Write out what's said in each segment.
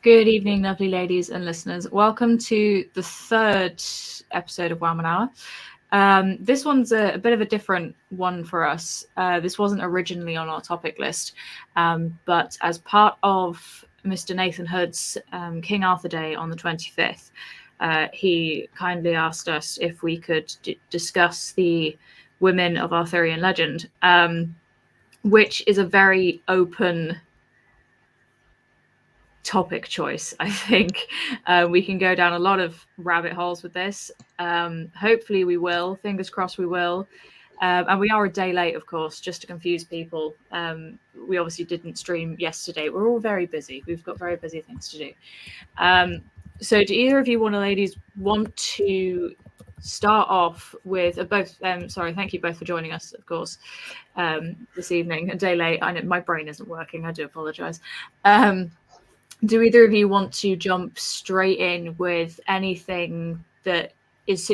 Good evening, lovely ladies and listeners. Welcome to the third episode of Wamen Hour. This one's a bit of a different one for us. This wasn't originally on our topic list, but as part of Mr. Nathan Hood's King Arthur Day on the 25th, he kindly asked us if we could discuss the women of Arthurian legend, which is a very open topic choice. I think we can go down a lot of rabbit holes with this. Hopefully we will. Fingers crossed we will. And we are a day late, of course, just to confuse people. We obviously didn't stream yesterday. We're all very busy. We've got very busy things to do. So do either of you ladies want to start off with both? Sorry, thank you both for joining us, of course, this evening. A day late. I know my brain isn't working. I do apologize. Do either of you want to jump straight in with anything that is,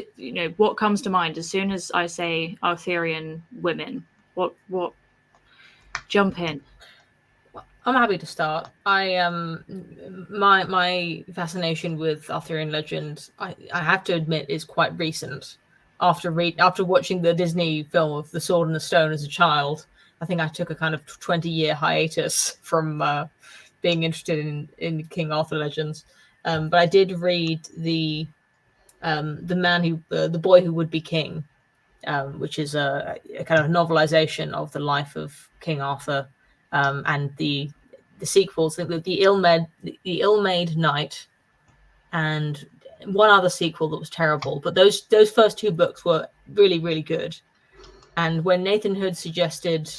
what comes to mind as soon as I say Arthurian women? What jump in? I'm happy to start. My fascination with Arthurian legend, I have to admit, is quite recent. After watching the Disney film of The Sword and the Stone as a child, I think I took a kind of 20-year hiatus from being interested in King Arthur legends, but I did read the boy who would be king, which is a kind of novelization of the life of King Arthur, and the sequels, the Ill-Made Knight, and one other sequel that was terrible. But those first two books were really, really good. And when Nathan Hood suggested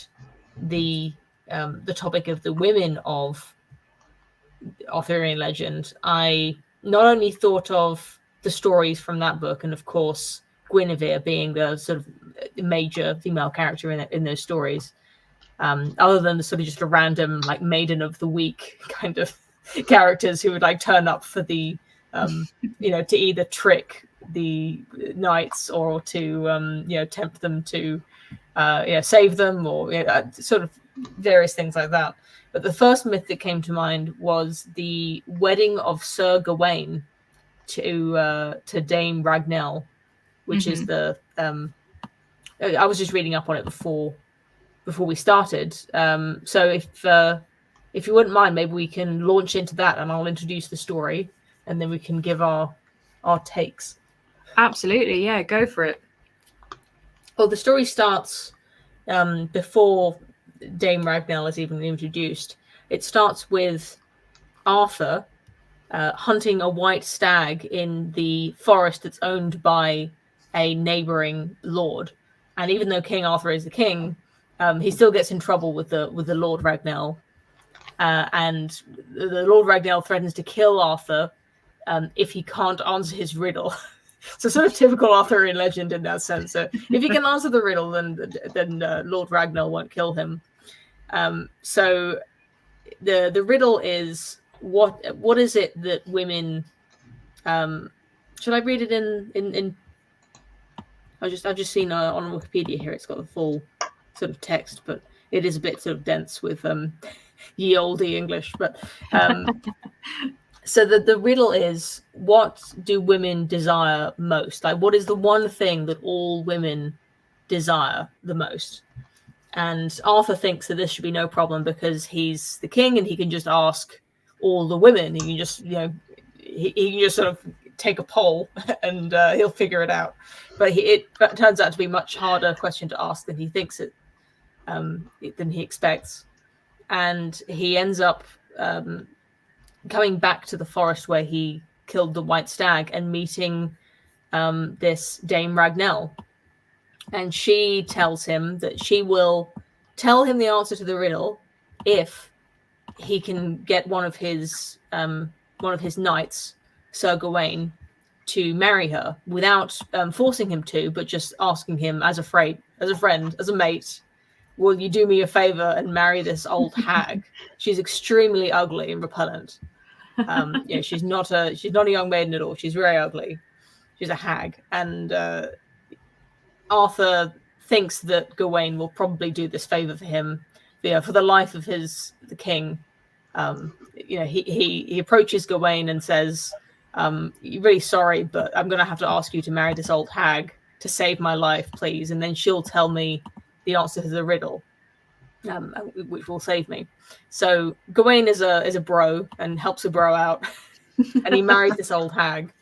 the topic of the women of Arthurian legend, I not only thought of the stories from that book, and of course Guenevere being the sort of major female character in those stories, other than the sort of just a random like maiden of the week kind of characters who would like turn up for the to either trick the knights or to tempt them to save them, or sort of various things like that. But the first myth that came to mind was the wedding of Sir Gawain to Dame Ragnell, which is the I was just reading up on it before we started. So if you wouldn't mind, maybe we can launch into that, and I'll introduce the story, and then we can give our takes. Absolutely, yeah, go for it. Well, the story starts before Dame Ragnell is even introduced. It starts with Arthur hunting a white stag in the forest that's owned by a neighboring lord. And even though King Arthur is the king, he still gets in trouble with the Lord Ragnell. And the Lord Ragnell threatens to kill Arthur if he can't answer his riddle. So sort of typical Arthurian legend in that sense. So if he can answer the riddle, then Lord Ragnell won't kill him. So the riddle is, what is it that women? Should I read it in? I've just seen on Wikipedia here. It's got the full sort of text, but it is a bit sort of dense with ye olde English. But so the riddle is, what do women desire most? Like, what is the one thing that all women desire the most? And Arthur thinks that this should be no problem because he's the king and he can just ask all the women. He can just, he can just sort of take a poll and he'll figure it out. But it turns out to be a much harder question to ask than he thinks it, than he expects. And he ends up coming back to the forest where he killed the white stag and meeting this Dame Ragnell. And she tells him that she will tell him the answer to the riddle if he can get one of his knights, Sir Gawain, to marry her without forcing him to, but just asking him as a friend, as a mate, will you do me a favor and marry this old hag? She's extremely ugly and repellent. She's not a young maiden at all. She's very ugly. She's a hag, and Arthur thinks that Gawain will probably do this favor for him, for the life of the king. He approaches Gawain and says, really sorry, but I'm going to have to ask you to marry this old hag to save my life, please. And then she'll tell me the answer to the riddle, which will save me. So Gawain is a bro and helps a bro out. And he marries this old hag.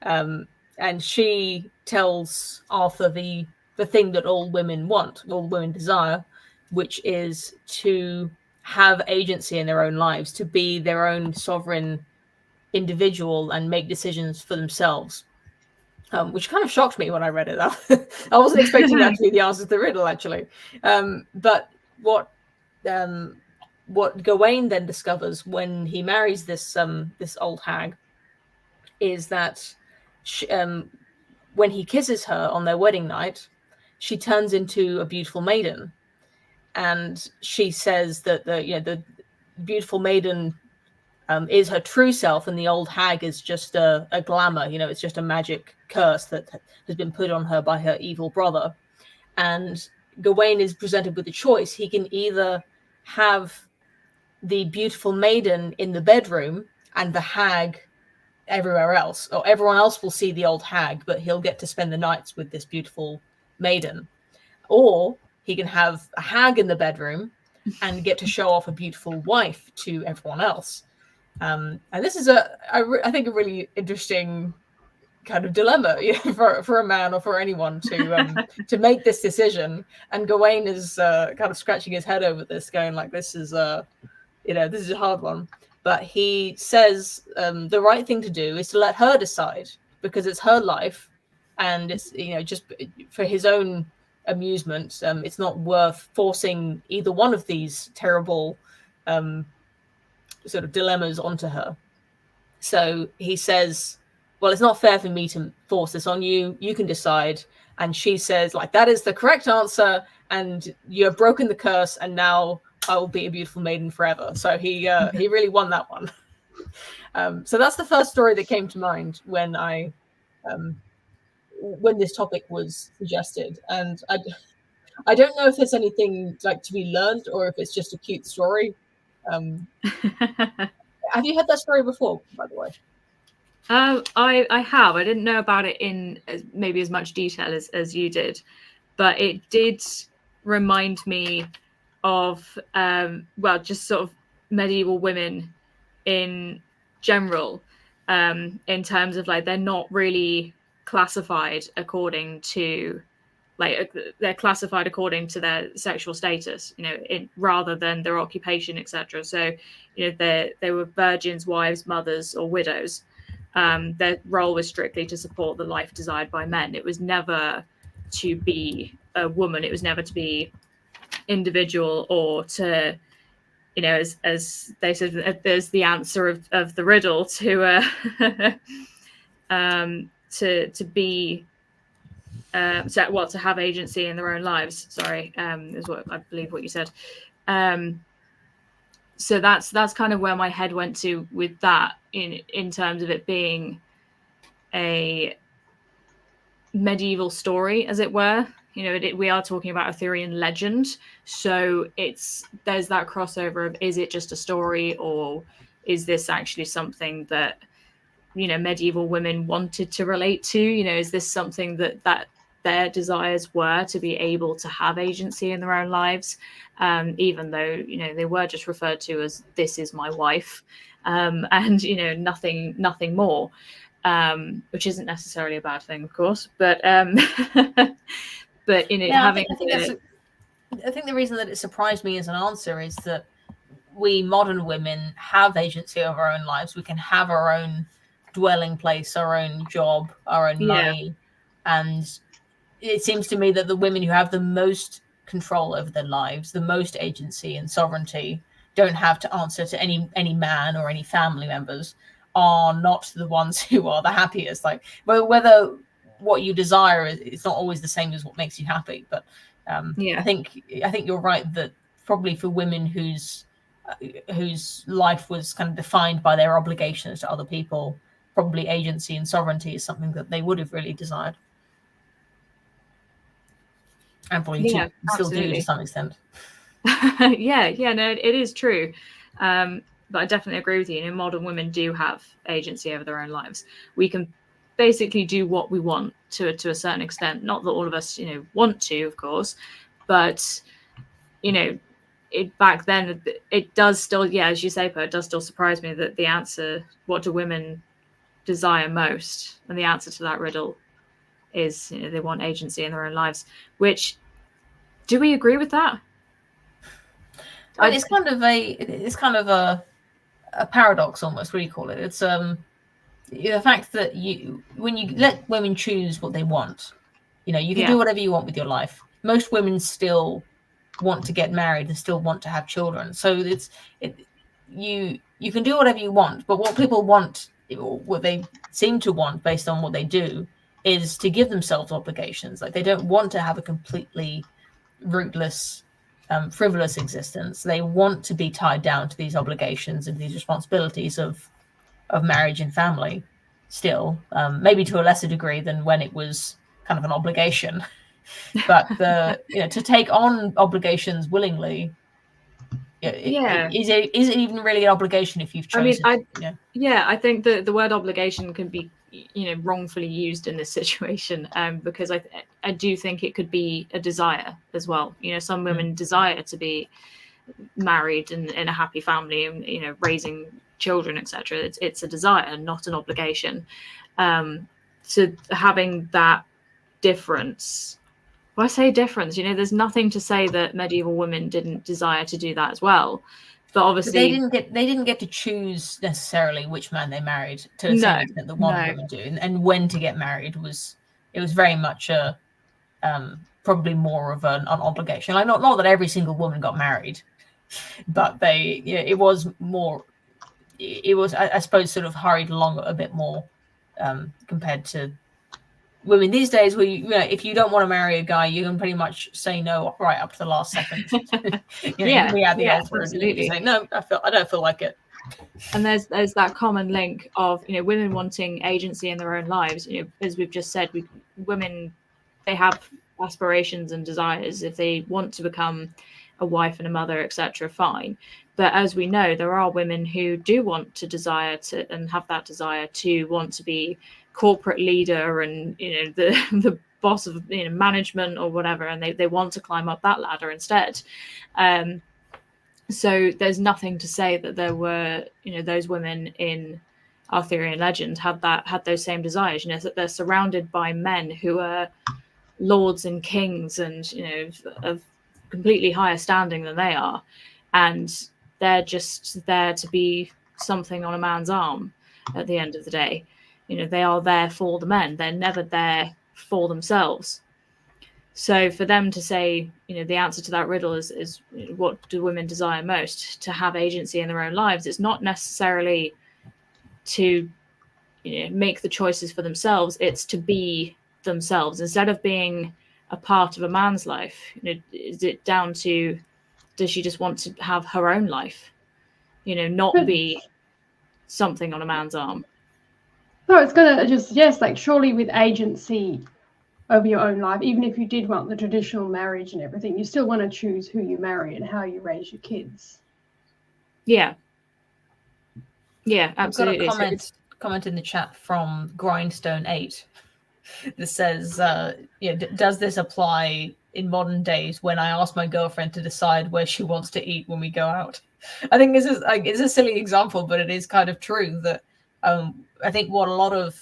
And she tells Arthur the thing that all women want, all women desire, which is to have agency in their own lives, to be their own sovereign individual and make decisions for themselves. Which kind of shocked me when I read it. I wasn't expecting that to be the answer to the riddle, actually. But what Gawain then discovers when he marries this old hag is that when he kisses her on their wedding night, she turns into a beautiful maiden, and she says that the beautiful maiden is her true self, and the old hag is just a glamour. It's just a magic curse that has been put on her by her evil brother. And Gawain is presented with a choice. He can either have the beautiful maiden in the bedroom and the hag everywhere else, or everyone else will see the old hag, but he'll get to spend the nights with this beautiful maiden. Or he can have a hag in the bedroom and get to show off a beautiful wife to everyone else. And this is I think a really interesting kind of dilemma for a man or for anyone to make this decision. And Gawain is kind of scratching his head over this, going like, this is a hard one. But he says the right thing to do is to let her decide, because it's her life, and it's just for his own amusement. It's not worth forcing either one of these terrible sort of dilemmas onto her. So he says, well, it's not fair for me to force this on you. You can decide. And she says, like, that is the correct answer, and you have broken the curse, and now I will be a beautiful maiden forever. So he really won that one. So that's the first story that came to mind when when this topic was suggested. And I don't know if there's anything like to be learned, or if it's just a cute story. Have you heard that story before, by the way? I have. I didn't know about it in maybe as much detail as you did, but it did remind me of just sort of medieval women in general, in terms of like they're not really classified according to they're classified according to their sexual status, rather than their occupation, etc. So they were virgins, wives, mothers, or widows. Their role was strictly to support the life desired by men. It was never to be a woman. It was never to be individual, or to, as they said, there's the answer of the riddle to be to have agency in their own lives. Sorry, is what I believe what you said. So that's kind of where my head went to with that, in terms of it being a medieval story, as it were. We are talking about Arthurian legend, so there's that crossover of, is it just a story, or is this actually something that medieval women wanted to relate to? Is this something that their desires were to be able to have agency in their own lives, even though they were just referred to as, this is my wife, and nothing more, which isn't necessarily a bad thing, of course, but but having I think the reason that it surprised me as an answer is that we modern women have agency of our own lives. We can have our own dwelling place, our own job, our own money. And it seems to me that the women who have the most control over their lives, the most agency and sovereignty, don't have to answer to any man or any family members, are not the ones who are the happiest. Like, whether what you desire is not always the same as what makes you happy, but I think you're right that probably for women whose life was kind of defined by their obligations to other people, probably agency and sovereignty is something that they would have really desired, and probably still do to some extent. No, it is true. But I definitely agree with you. You know, modern women do have agency over their own lives. We can basically do what we want to a certain extent. Not that all of us, you know, want to, of course, but you know, back then it does still, yeah, as you say, Per, it does still surprise me that the answer, what do women desire most, and the answer to that riddle is, you know, they want agency in their own lives. Which, do we agree with that? I mean, it's kind of a paradox almost. What do you call it? It's the fact that when you let women choose what they want, you know, you can do whatever you want with your life. Most women still want to get married and still want to have children. So you can do whatever you want, but what people want, what they seem to want based on what they do, is to give themselves obligations. Like, they don't want to have a completely rootless, frivolous existence. They want to be tied down to these obligations and these responsibilities of marriage and family still, maybe to a lesser degree than when it was kind of an obligation. But to take on obligations willingly, is it even really an obligation if you've chosen? I think the word obligation can be, you know, wrongfully used in this situation, because I do think it could be a desire as well. You know, some women desire to be married and in a happy family and, you know, raising children, etc. It's a desire, not an obligation. So having that difference, well, I say difference, you know, there's nothing to say that medieval women didn't desire to do that as well. But obviously they didn't get to choose necessarily which man they married to the same extent that one woman do, and when to get married was very much a probably more of an obligation. Like, not that every single woman got married, but it was more. It was, I suppose, sort of hurried along a bit more compared to women these days, where if you don't want to marry a guy, you can pretty much say no right up to the last second. You can be at the altar and you say, no, I don't feel like it. And there's that common link of, you know, women wanting agency in their own lives. You know, as we've just said, women, they have aspirations and desires. If they want to become a wife and a mother, etc., fine. But as we know, there are women who do want to desire to, and have that desire to want to be corporate leader and, you know, the boss of, you know, management or whatever, and they want to climb up that ladder instead. So there's nothing to say that there were, you know, those women in Arthurian legend had those same desires. You know, that they're surrounded by men who are lords and kings and, you know, of completely higher standing than they are, and they're just there to be something on a man's arm at the end of the day. You know, they are there for the men. They're never there for themselves. So for them to say, you know, the answer to that riddle is what do women desire most? To have agency in their own lives. It's not necessarily to, you know, make the choices for themselves. It's to be themselves instead of being a part of a man's life. You know, is it down to, does she just want to have her own life? You know, not be something on a man's arm. No, it's gonna just, yes, like, surely with agency over your own life, even if you did want the traditional marriage and everything, you still want to choose who you marry and how you raise your kids. Yeah, absolutely. I've got a comment in the chat from Grindstone8 that says, does this apply in modern days when I ask my girlfriend to decide where she wants to eat when we go out? I think it's a silly example, but it is kind of true that I think what a lot of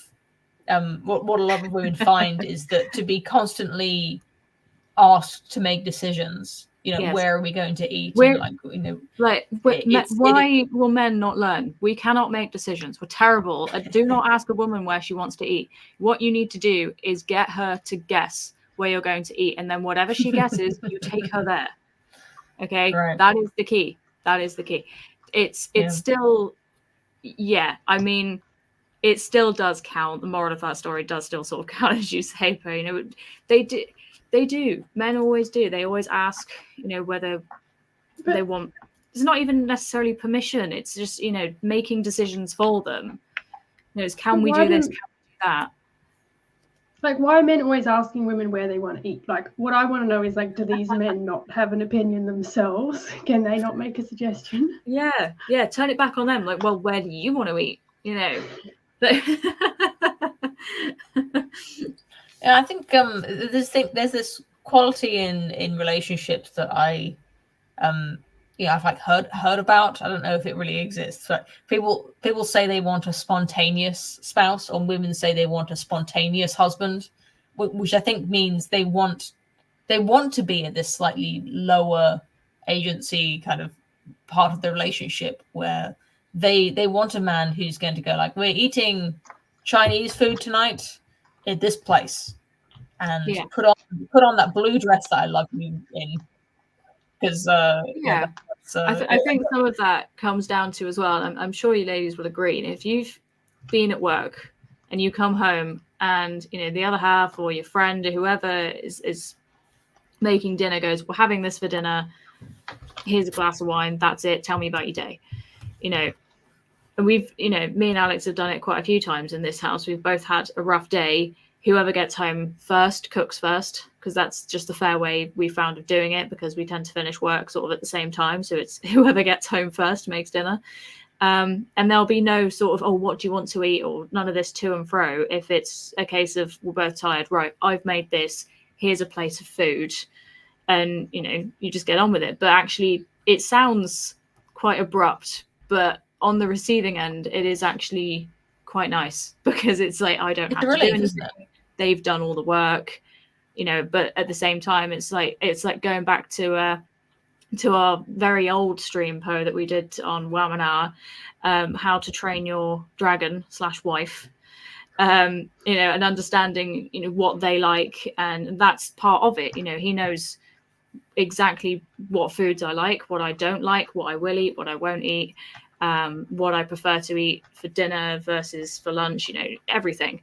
women find is that to be constantly asked to make decisions, you know, where are we going to eat? Why will men not learn? We cannot make decisions. We're terrible. Do not ask a woman where she wants to eat. What you need to do is get her to guess where you're going to eat, and then whatever she guesses, you take her there. Okay, right. That is the key. It's still, I mean, it still does count. The moral of that story does still sort of count, as you say, but, you know, they do. Men always do. They always ask, you know, whether they want. It's not even necessarily permission. It's just, you know, making decisions for them. You know, it's, can we do this? Can we do that? Like, why are men always asking women where they want to eat? Like, what I want to know is, like, do these men not have an opinion themselves? Can they not make a suggestion? Yeah, turn it back on them. Like, well, where do you want to eat? You know. But Yeah, I think there's this quality in relationships that I've like heard about. I don't know if it really exists, but people say they want a spontaneous spouse, or women say they want a spontaneous husband, which I think means they want to be in this slightly lower agency kind of part of the relationship where they want a man who's going to go like, we're eating Chinese food tonight at this place, and put on that blue dress that I love you in, because I think some of that comes down to as well. I'm sure you ladies will agree. If you've been at work and you come home and the other half or your friend or whoever is making dinner goes, we're having this for dinner. Here's a glass of wine. That's it. Tell me about your day. And we've, me and Alex have done it quite a few times in this house. We've both had a rough day. Whoever gets home first cooks first, because that's just the fair way we found of doing it, because we tend to finish work sort of at the same time. So it's whoever gets home first makes dinner. And there'll be no sort of, oh, what do you want to eat? Or none of this to and fro. If it's a case of we're both tired, right, I've made this, here's a plate of food. And, you just get on with it. But actually, it sounds quite abrupt, but on the receiving end, it is actually quite nice, because it's like, I don't have to do anything. They've done all the work, but at the same time, it's like going back to our very old stream Poe that we did on Wamen, how to train your dragon / wife, and understanding, what they like. And that's part of it. He knows exactly what foods I like, what I don't like, what I will eat, what I won't eat, what I prefer to eat for dinner versus for lunch, everything.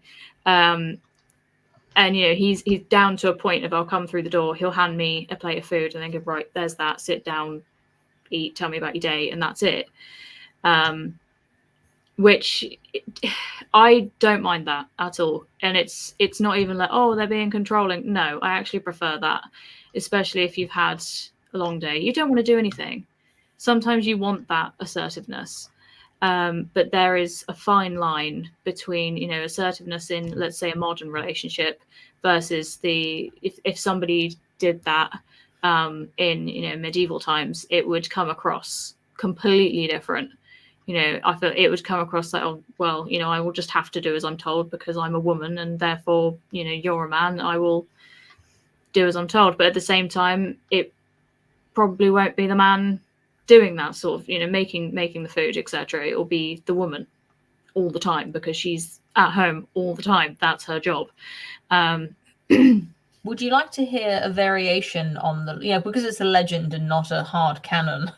And he's down to a point of, I'll come through the door, he'll hand me a plate of food and then go, right, there's that, sit down, eat, tell me about your day, and that's it. Which I don't mind that at all. And it's not even like, oh, they're being controlling. No, I actually prefer that, especially if you've had a long day. You don't want to do anything. Sometimes you want that assertiveness. But there is a fine line between, assertiveness in, let's say, a modern relationship versus if somebody did that in, medieval times, it would come across completely different. I feel it would come across like, oh, well, I will just have to do as I'm told because I'm a woman, and therefore, you're a man. I will do as I'm told. But at the same time, it probably won't be the man doing that sort of, making the food, etc. It will be the woman all the time, because she's at home all the time. That's her job. Would you like to hear a variation on the, because it's a legend and not a hard canon,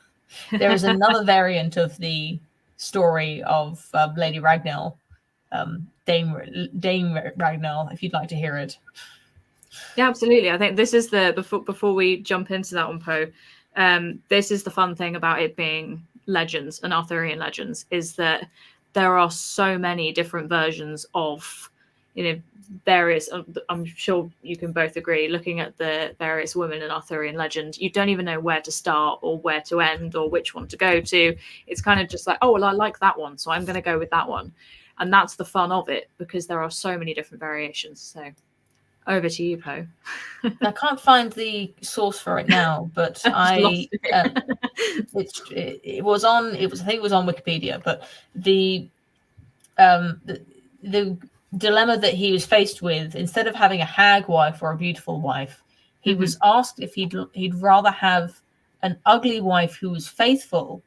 there is another variant of the story of Lady Ragnell, Dame Ragnell, if you'd like to hear it. Yeah, absolutely. I think this is before we jump into that one, Poe, this is the fun thing about it being legends and Arthurian legends, is that there are so many different versions of, various, I'm sure you can both agree, looking at the various women in Arthurian legend, you don't even know where to start or where to end or which one to go to. It's kind of just like, oh, well, I like that one, so I'm going to go with that one. And that's the fun of it, because there are so many different variations. So over to you, Poe. I can't find the source for it now, but I think it was on Wikipedia, but the dilemma that he was faced with, instead of having a hag wife or a beautiful wife, he was asked if he'd rather have an ugly wife who was faithful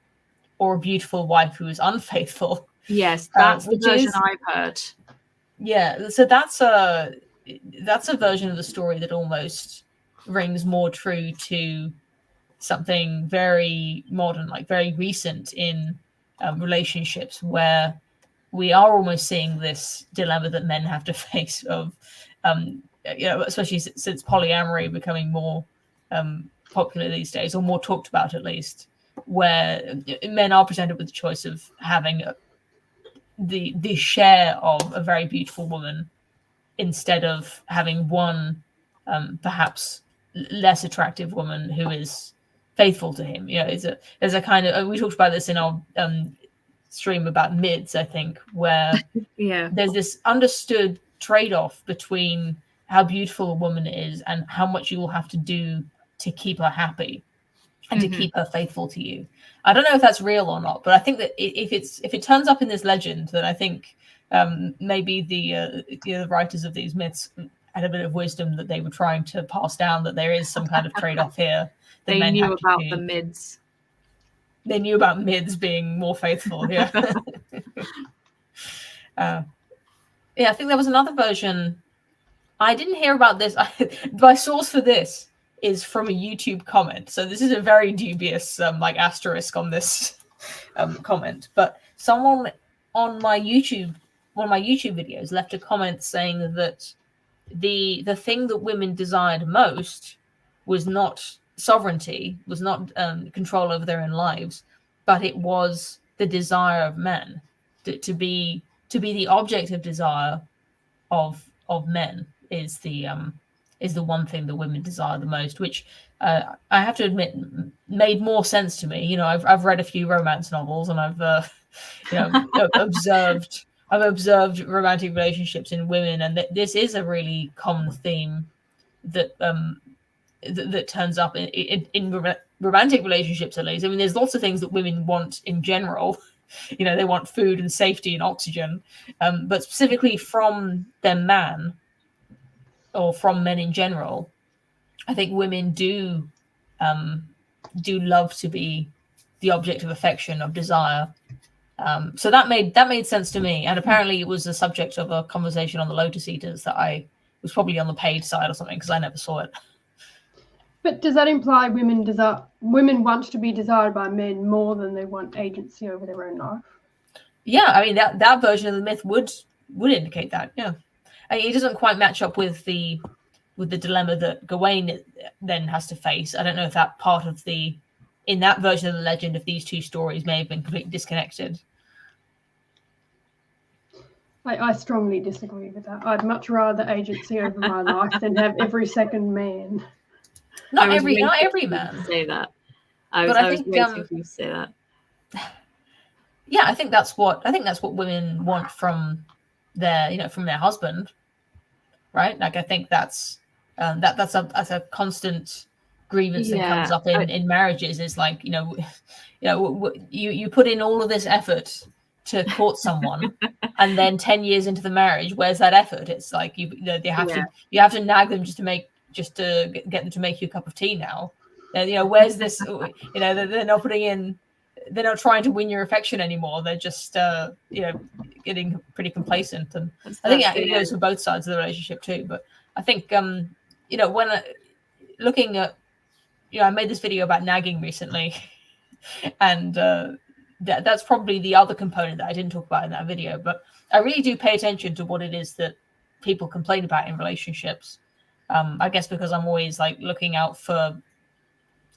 or a beautiful wife who was unfaithful. Yes, that's the version I've heard. Yeah, so that's a version of the story that almost rings more true to something very modern, like very recent in relationships, where we are almost seeing this dilemma that men have to face of, especially since polyamory becoming more popular these days, or more talked about at least, where men are presented with the choice of having the share of a very beautiful woman instead of having one perhaps less attractive woman who is faithful to him. You know, there's a kind of, we talked about this in our stream about mids, I think, where there's this understood trade-off between how beautiful a woman is and how much you will have to do to keep her happy and to keep her faithful to you. I don't know if that's real or not, but I think that if it turns up in this legend, then I think maybe the writers of these myths had a bit of wisdom that they were trying to pass down, that there is some kind of trade-off here. They knew about the mids. They knew about mids being more faithful. Yeah. Yeah, I think there was another version. I didn't hear about this. My source for this is from a YouTube comment. So this is a very dubious like asterisk on this comment. But someone on my YouTube, one of my YouTube videos, left a comment saying that the thing that women desired most was not sovereignty, was not control over their own lives, but it was the desire of men to be the object of desire of men is the one thing that women desire the most, which I have to admit made more sense to me. You know, I've read a few romance novels, and I've observed romantic relationships in women, and this is a really common theme that that turns up in romantic relationships, at least. I mean, there's lots of things that women want in general. You know, they want food and safety and oxygen, but specifically from their man or from men in general, I think women do love to be the object of affection, of desire. So that made sense to me, and apparently it was the subject of a conversation on the Lotus Eaters that I was probably on the paid side or something, because I never saw it. But does that imply women want to be desired by men more than they want agency over their own life? Yeah, I mean that version of the myth would indicate that. Yeah, I mean, it doesn't quite match up with the dilemma that Gawain then has to face. I don't know if that part of in that version of the legend, if these two stories may have been completely disconnected. I strongly disagree with that. I'd much rather agency over my life than have every second man. Not every man. Say that. I was waiting for you to say that. Yeah, I think that's what women want from their husband, right? Like, I think that's a constant grievance that comes up in marriages. Is like, you put in all of this effort to court someone, and then 10 years into the marriage, where's that effort? It's like you have to nag them just to get them to make you a cup of tea now. Where's this? They're not putting in. They're not trying to win your affection anymore. They're just getting pretty complacent. And I think it goes for both sides of the relationship too. But I think when looking at, I made this video about nagging recently, and that's probably the other component that I didn't talk about in that video. But I really do pay attention to what it is that people complain about in relationships. I guess because I'm always like looking out for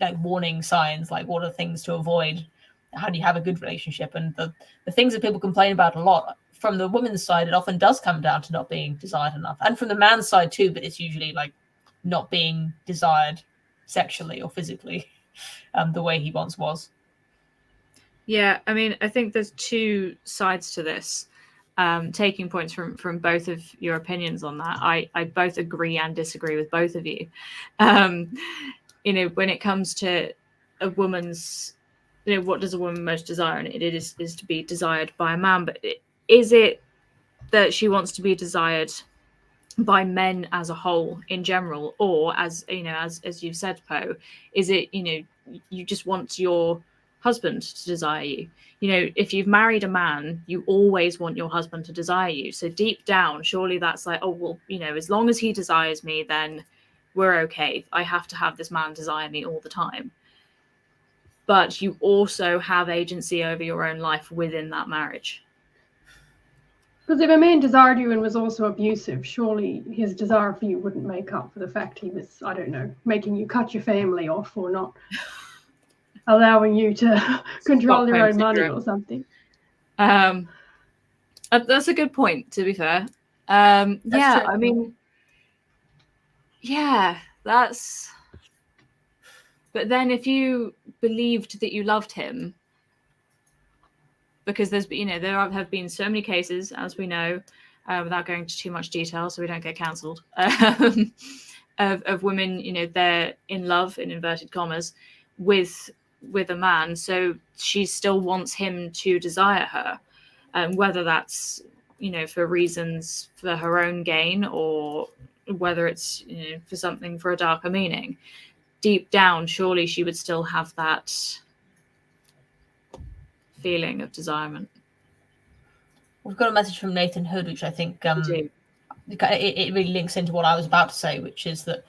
like warning signs, like what are things to avoid? How do you have a good relationship? And the things that people complain about a lot from the woman's side, it often does come down to not being desired enough, and from the man's side too. But it's usually like not being desired sexually or physically the way he once was. Yeah, I mean, I think there's two sides to this. Taking points from both of your opinions on that, I both agree and disagree with both of you. When it comes to a woman's, what does a woman most desire? And it is to be desired by a man. But is it that she wants to be desired by men as a whole in general, or as you've said, Poe, is it you just want your husband to desire you? If you've married a man, you always want your husband to desire you. So deep down, surely that's like, oh well, as long as he desires me, then we're okay. I have to have this man desire me all the time. But you also have agency over your own life within that marriage. Because if a man desired you and was also abusive, surely his desire for you wouldn't make up for the fact he was, I don't know, making you cut your family off or not allowing you to control your own money or something. That's a good point, to be fair. Yeah, true. I mean, yeah, that's. But then, if you believed that you loved him, because there's, there have been so many cases, as we know, without going into too much detail, so we don't get cancelled, of women, they're in love, in inverted commas, with a man, so she still wants him to desire her, whether that's for reasons for her own gain, or whether it's for something, for a darker meaning. Deep down, surely she would still have that feeling of desirement. We've got a message from Nathan Hood, which I think it really links into what I was about to say, which is that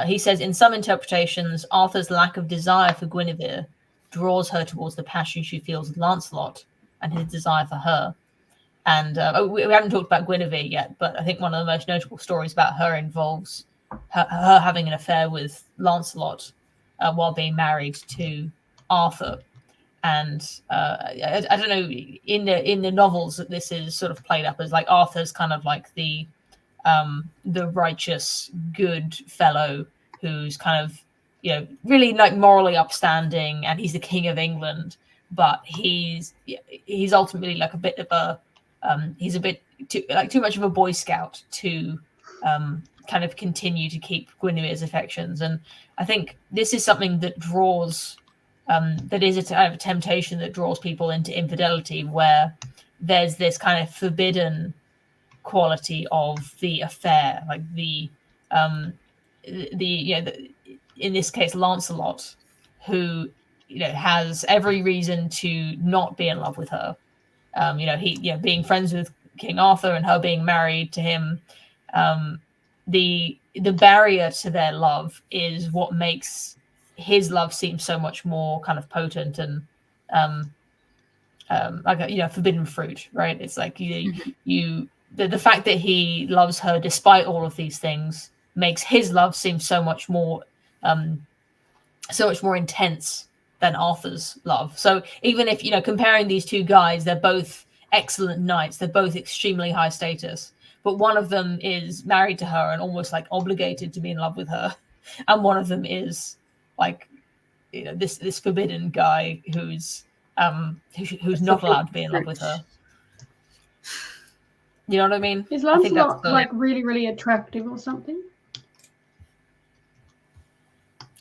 he says, in some interpretations, Arthur's lack of desire for Guinevere draws her towards the passion she feels with Lancelot and his desire for her. And we haven't talked about Guinevere yet, but I think one of the most notable stories about her involves her having an affair with Lancelot while being married to Arthur. And I don't know, in the novels that this is sort of played up as like Arthur's kind of like the righteous, good fellow who's kind of really like morally upstanding, and he's the king of England, but he's ultimately like a bit of a he's a bit too much of a Boy Scout to kind of continue to keep Guinevere's affections. And I think this is something that draws. That is a kind of temptation that draws people into infidelity, where there's this kind of forbidden quality of the affair, like in this case Lancelot, who has every reason to not be in love with her. He being friends with King Arthur and her being married to him. The barrier to their love is what makes his love seems so much more kind of potent and like forbidden fruit, right? It's like the fact that he loves her despite all of these things makes his love seem so much more intense than Arthur's love. So even if comparing these two guys, they're both excellent knights, they're both extremely high status, but one of them is married to her and almost like obligated to be in love with her, and one of them is like this forbidden guy who's not allowed to be in love with her. You know what I mean? Is Lancelot like really, really attractive or something?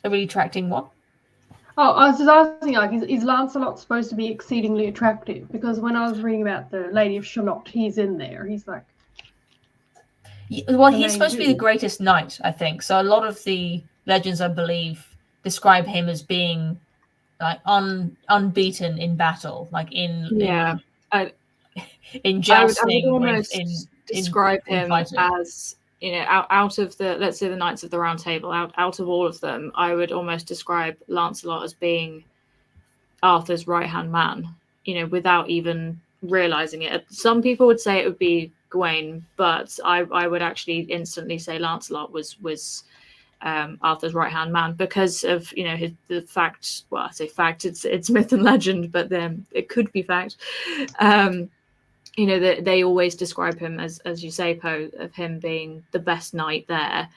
A really attracting what? Oh, I was just asking, like, is Lancelot supposed to be exceedingly attractive? Because when I was reading about the Lady of Shalott, he's in there. He's like... Well, he's supposed to be the greatest knight, I think. So a lot of the legends, I believe, describe him as being like unbeaten in battle, like in jousting. I would almost describe him as out of the, let's say, the Knights of the Round Table, out of all of them, I would almost describe Lancelot as being Arthur's right-hand man, without even realizing it. Some people would say it would be Gawain, but I would actually instantly say Lancelot was Arthur's right-hand man, because of the fact. Well, I say fact, it's myth and legend, but then it could be fact. That they always describe him as you say, Poe, of him being the best knight there,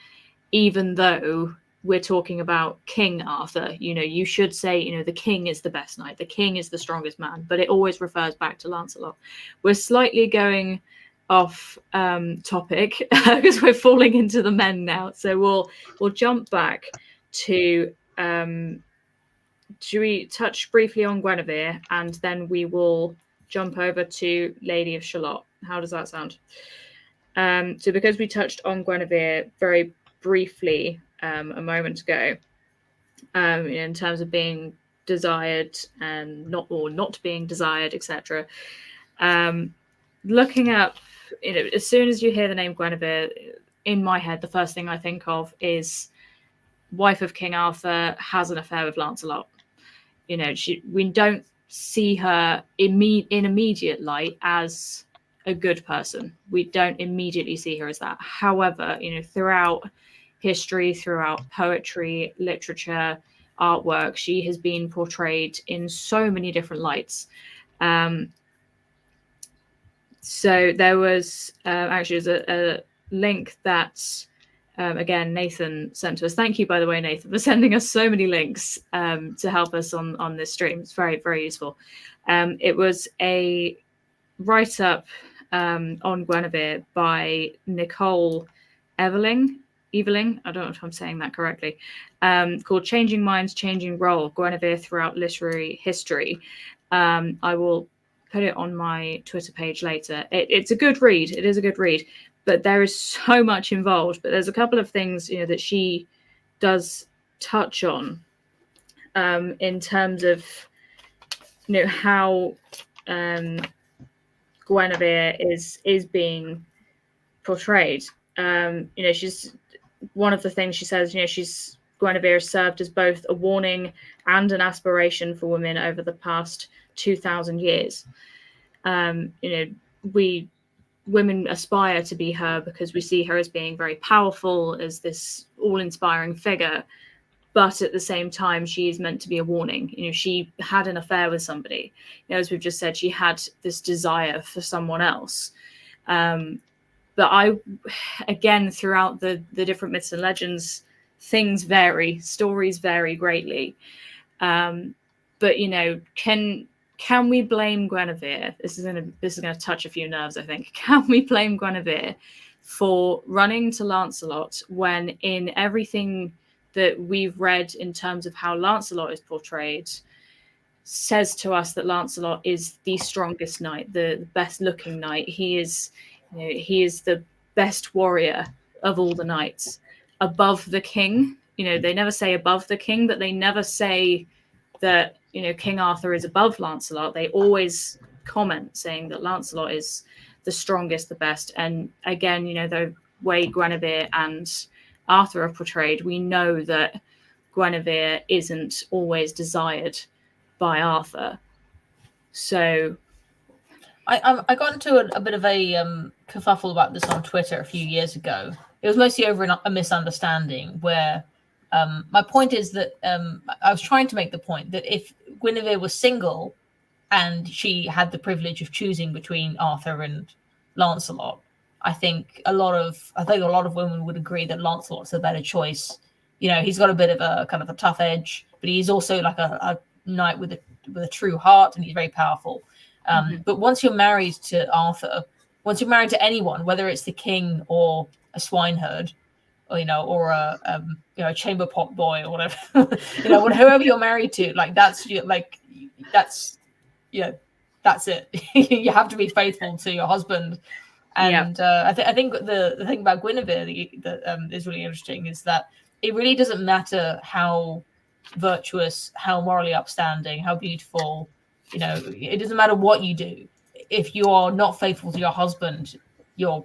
even though we're talking about King Arthur. You should say the king is the best knight, the king is the strongest man, but it always refers back to Lancelot. We're slightly going off topic because we're falling into the men now, so we'll jump back to should we touch briefly on Guenevere, and then we will jump over to Lady of Shalott. How does that sound? So because we touched on Guenevere very briefly a moment ago, in terms of being desired and not being desired, etc. Looking up, as soon as you hear the name Guenevere, in my head, the first thing I think of is wife of King Arthur, has an affair with Lancelot. We don't see her in immediate light as a good person. We don't immediately see her as that. However, throughout history, throughout poetry, literature, artwork, she has been portrayed in so many different lights. So there was actually a link that again Nathan sent to us. Thank you, by the way, Nathan, for sending us so many links to help us on this stream. It's very, very useful. It was a write-up on Guenevere by Nicole Eveling. I don't know if I'm saying that correctly, called Changing Minds, Changing Role, Guenevere Throughout Literary History. I will put it on my Twitter page later. It's a good read. It is a good read, but there is so much involved. But there's a couple of things, you know, that she does touch on in terms of, you know, how Guenevere is being portrayed. You know, she's one of the things she says, you know, Guenevere served as both a warning and an aspiration for women over the past 2,000 years. You know, women aspire to be her because we see her as being very powerful, as this all-inspiring figure. But at the same time, she is meant to be a warning. You know, she had an affair with somebody. You know, as we've just said, she had this desire for someone else. But again, throughout the different myths and legends, things vary, stories vary greatly. But you know, can we blame Guenevere? This is gonna touch a few nerves, I think. Can we blame Guenevere for running to Lancelot when in everything that we've read in terms of how Lancelot is portrayed says to us that Lancelot is the strongest knight, the best looking knight. He is the best warrior of all the knights, above the king. You know, they never say above the king, but they never say that, you know, King Arthur is above Lancelot. They always comment saying that Lancelot is the strongest, the best. And again, you know, the way Guenevere and Arthur are portrayed, we know that Guenevere isn't always desired by Arthur. So I got into a bit of a kerfuffle about this on Twitter a few years ago. It was mostly over a misunderstanding where my point is that I was trying to make the point that if Guinevere was single and she had the privilege of choosing between Arthur and Lancelot, I think a lot of women would agree that Lancelot's a better choice. You know, he's got a bit of a kind of a tough edge, but he's also like a knight with a true heart, and he's very powerful. But once you're married to Arthur, once you're married to anyone, whether it's the king or a swineherd, or or a chamber pot boy or whatever, whoever you're married to, like that's it. You have to be faithful to your husband. And I think the thing about Guinevere that is really interesting is that it really doesn't matter how virtuous, how morally upstanding, how beautiful. It doesn't matter what you do. If you are not faithful to your husband, you're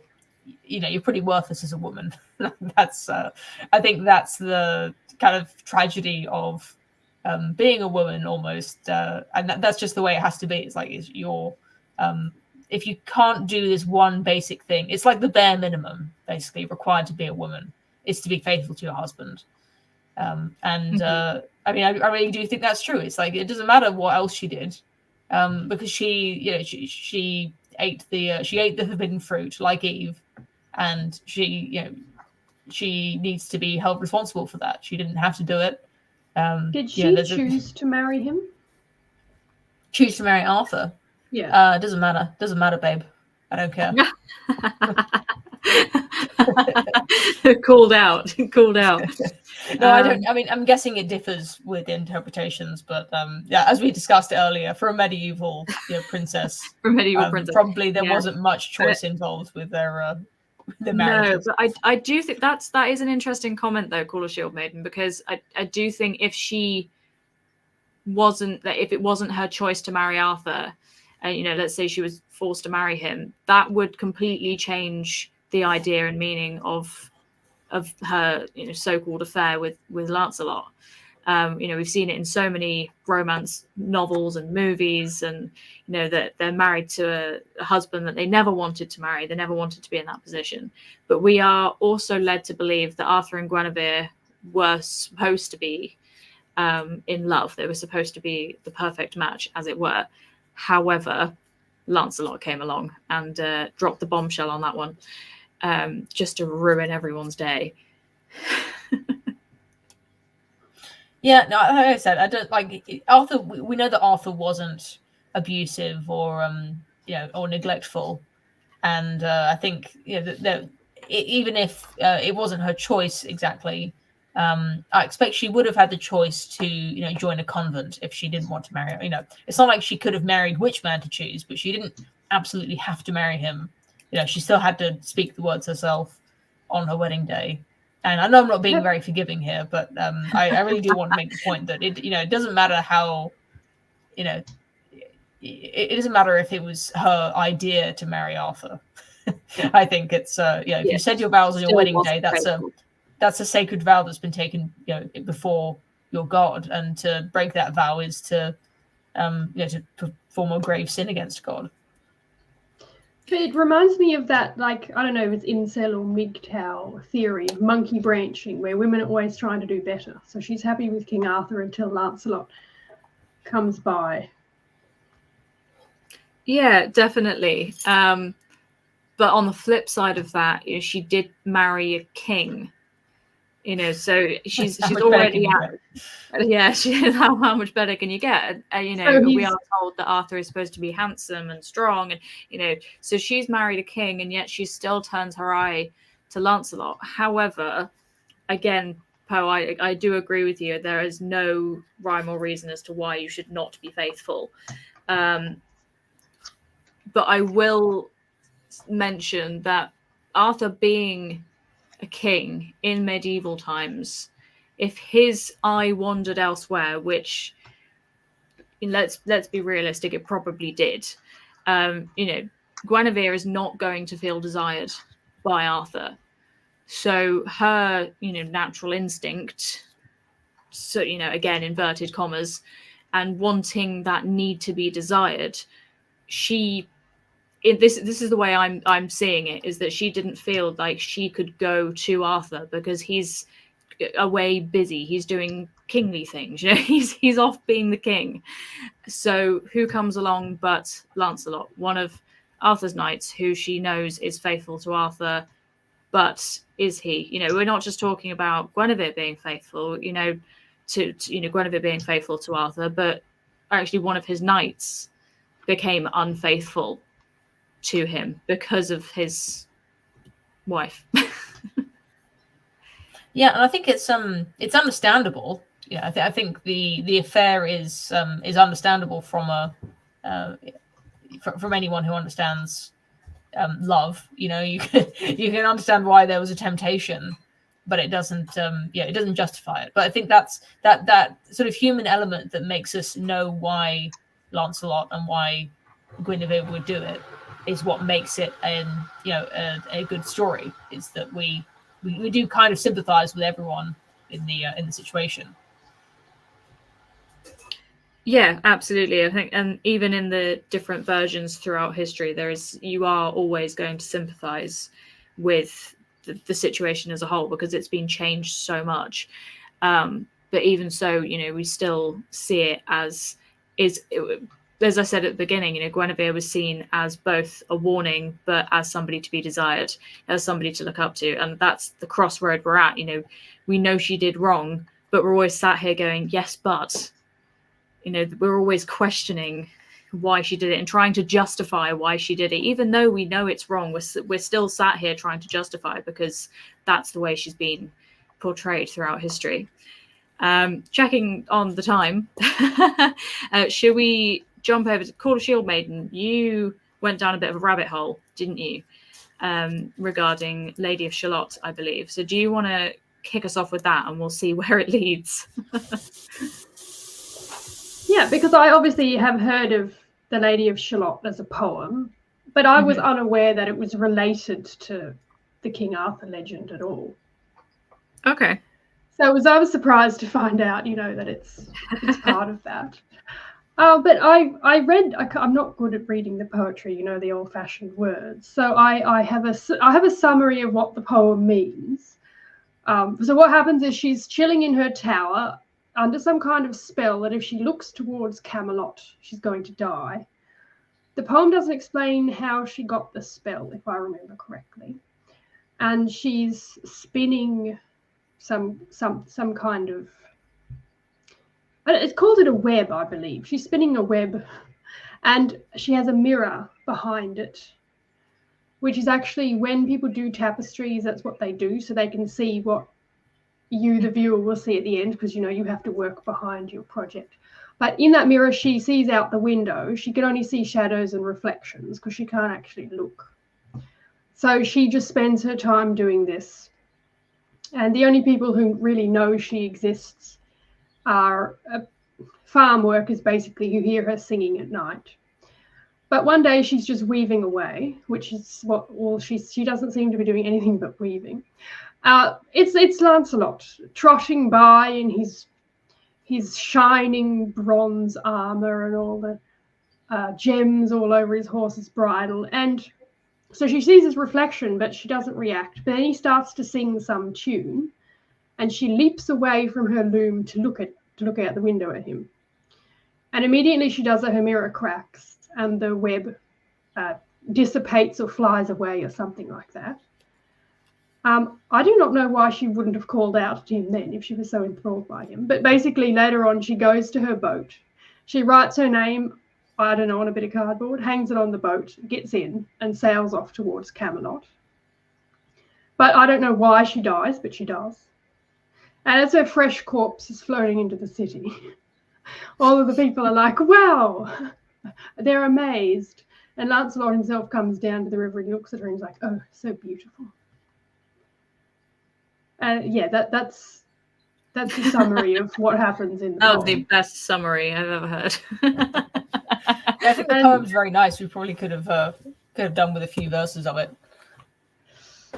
pretty worthless as a woman. I think that's the kind of tragedy of being a woman almost, and that's just the way it has to be. It's like if you can't do this one basic thing, it's like the bare minimum basically required to be a woman is to be faithful to your husband. I really do think that's true. It's like it doesn't matter what else she did, because she ate the forbidden fruit like Eve, and she needs to be held responsible for that. She didn't have to do it. Did she choose to marry him? Choose to marry Arthur? Yeah. Doesn't matter, babe. I don't care. Called out. No, I don't. I mean, I'm guessing it differs with interpretations, but as we discussed earlier, for a medieval princess, probably there wasn't much choice involved with their marriages. No, but I do think that is an interesting comment though, Call of Shield Maiden, because I do think if it wasn't her choice to marry Arthur, let's say she was forced to marry him, that would completely change the idea and meaning of her so-called affair with Lancelot. We've seen it in so many romance novels and movies, and that they're married to a husband that they never wanted to marry. They never wanted to be in that position. But we are also led to believe that Arthur and Guinevere were supposed to be in love. They were supposed to be the perfect match, as it were. However, Lancelot came along and dropped the bombshell on that one, just to ruin everyone's day. Yeah, no, like I said, I don't like Arthur. We know that Arthur wasn't abusive or or neglectful, and I think that even if it wasn't her choice exactly, I expect she would have had the choice to join a convent if she didn't want to marry. It's not like she could have married which man to choose, but she didn't absolutely have to marry him. She still had to speak the words herself on her wedding day. And I know I'm not being very forgiving here, but I really do want to make the point that it doesn't matter how, it doesn't matter if it was her idea to marry Arthur. I think it's if you said your vows on your wedding day, that's a sacred vow that's been taken before your God, and to break that vow is to perform a grave sin against God. But it reminds me of that, like, I don't know if it's incel or MGTOW theory, monkey branching, where women are always trying to do better. So she's happy with King Arthur until Lancelot comes by. Yeah, definitely. But on the flip side of that, she did marry a king. So she's already how much better can you get? We are told that Arthur is supposed to be handsome and strong, and so she's married a king, and yet she still turns her eye to Lancelot. However, again, Poe, I do agree with you. There is no rhyme or reason as to why you should not be faithful. But I will mention that Arthur being a king in medieval times, if his eye wandered elsewhere, which let's be realistic, it probably did, Guenevere is not going to feel desired by Arthur. So her natural instinct, so again, inverted commas, and wanting that need to be desired, this is the way I'm seeing it, is that she didn't feel like she could go to Arthur because he's away busy, he's doing kingly things, he's off being the king. So who comes along but Lancelot, one of Arthur's knights, who she knows is faithful to Arthur. But is he? We're not just talking about Guenevere being faithful, to Guenevere being faithful to Arthur, but actually one of his knights became unfaithful to him because of his wife. Yeah, and I think it's understandable. Yeah, I think the affair is understandable from from anyone who understands love. You can understand why there was a temptation, but it doesn't justify it. But I think that's that sort of human element that makes us know why Lancelot and why Guinevere would do it is what makes it a good story. Is that we do kind of sympathize with everyone in the situation. Yeah, absolutely. I think, and even in the different versions throughout history, you are always going to sympathize with the situation as a whole because it's been changed so much. But even so, we still see it as as I said at the beginning, Guinevere was seen as both a warning, but as somebody to be desired, as somebody to look up to. And that's the crossroad we're at. We know she did wrong, but we're always sat here going, yes, but, we're always questioning why she did it and trying to justify why she did it. Even though we know it's wrong, we're still sat here trying to justify it because that's the way she's been portrayed throughout history. Checking on the time, should we jump over to Call of Shield Maiden? You went down a bit of a rabbit hole, didn't you, regarding Lady of Shalott, I believe. So do you want to kick us off with that and we'll see where it leads? Yeah, because I obviously have heard of the Lady of Shalott as a poem, but I was unaware that it was related to the King Arthur legend at all. Okay. So I was surprised to find out, that it's part of that. But I read. I'm not good at reading the poetry, the old-fashioned words. So I have a summary of what the poem means. So what happens is she's chilling in her tower under some kind of spell that if she looks towards Camelot, she's going to die. the poem doesn't explain how she got the spell, if I remember correctly. And she's spinning some kind of, it's called a web, I believe. She's spinning a web, and she has a mirror behind it, which is actually, when people do tapestries, that's what they do, so they can see what you, the viewer, will see at the end, because you have to work behind your project. But in that mirror, she sees out the window. She can only see shadows and reflections because she can't actually look. So she just spends her time doing this. And the only people who really know she exists are farm workers, basically, who hear her singing at night. But one day she's just weaving away, which is she doesn't seem to be doing anything but weaving. It's Lancelot trotting by in his shining bronze armor and all the gems all over his horse's bridle. And so she sees his reflection, but she doesn't react. But then he starts to sing some tune, and she leaps away from her loom to look out the window at him. And immediately she does that, her mirror cracks, and the web dissipates or flies away or something like that. I do not know why she wouldn't have called out to him then if she was so enthralled by him. But basically later on she goes to her boat. She writes her name, I don't know, on a bit of cardboard, hangs it on the boat, gets in, and sails off towards Camelot. But I don't know why she dies, but she does. And as her fresh corpse is floating into the city, all of the people are like, wow, they're amazed. And Lancelot himself comes down to the river and he looks at her and he's like, oh, so beautiful. Yeah, that's the summary of what happens in the poem. That was the best summary I've ever heard. I think the poem's very nice. We probably could have done with a few verses of it.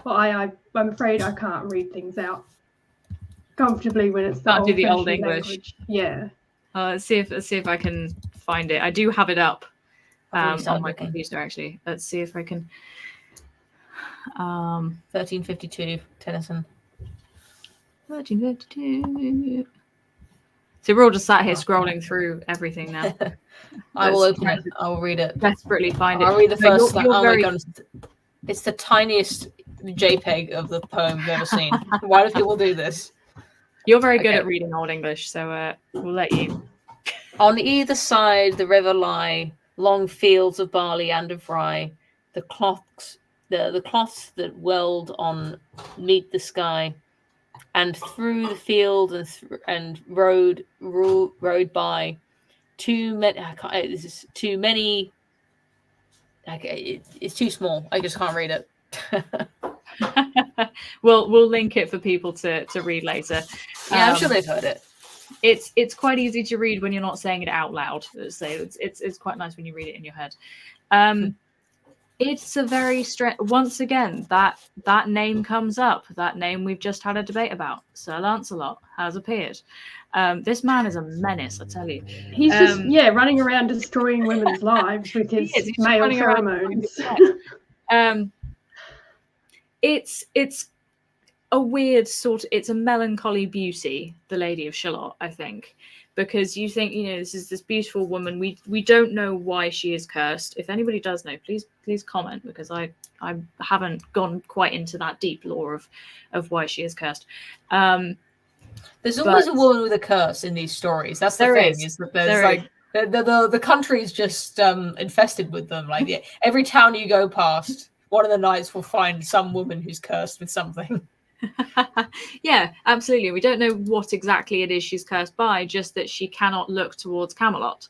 Well, I'm afraid I can't read things out comfortably when it's Can't do the old English. Language. Yeah. Let's see if I can find it. I do have it up on my looking. computer actually. Let's see if I can. 1352, Tennyson. 1352. So we're all just sat here scrolling through everything now. I will open it. I will read it. Desperately find it. I'll read the first. You're my God. It's the tiniest JPEG of the poem I've ever seen. Why do people do this? You're very good at reading Old English, so we'll let you. On either side the river lie long fields of barley and of rye. The cloths that weld on meet the sky, and through the field and road by too many. It's too small. I just can't read it. We'll link it for people to read later. Yeah, I'm sure they've heard it. It's quite easy to read when you're not saying it out loud. So it's quite nice when you read it in your head. It's a very once again that name comes up. That name we've just had a debate about. Sir Lancelot has appeared. This man is a menace, I tell you. He's just running around destroying women's lives with his male pheromones. It's a weird it's a melancholy beauty, the Lady of Shalott, I think, because you think, this is this beautiful woman. We don't know why she is cursed. If anybody does know, please comment, because I haven't gone quite into that deep lore of why she is cursed. There's always a woman with a curse in these stories. That's the thing. Is that there's the country's just infested with them. Like every town you go past, one of the knights will find some woman who's cursed with something. Yeah, absolutely. We don't know what exactly it is she's cursed by, just that she cannot look towards Camelot,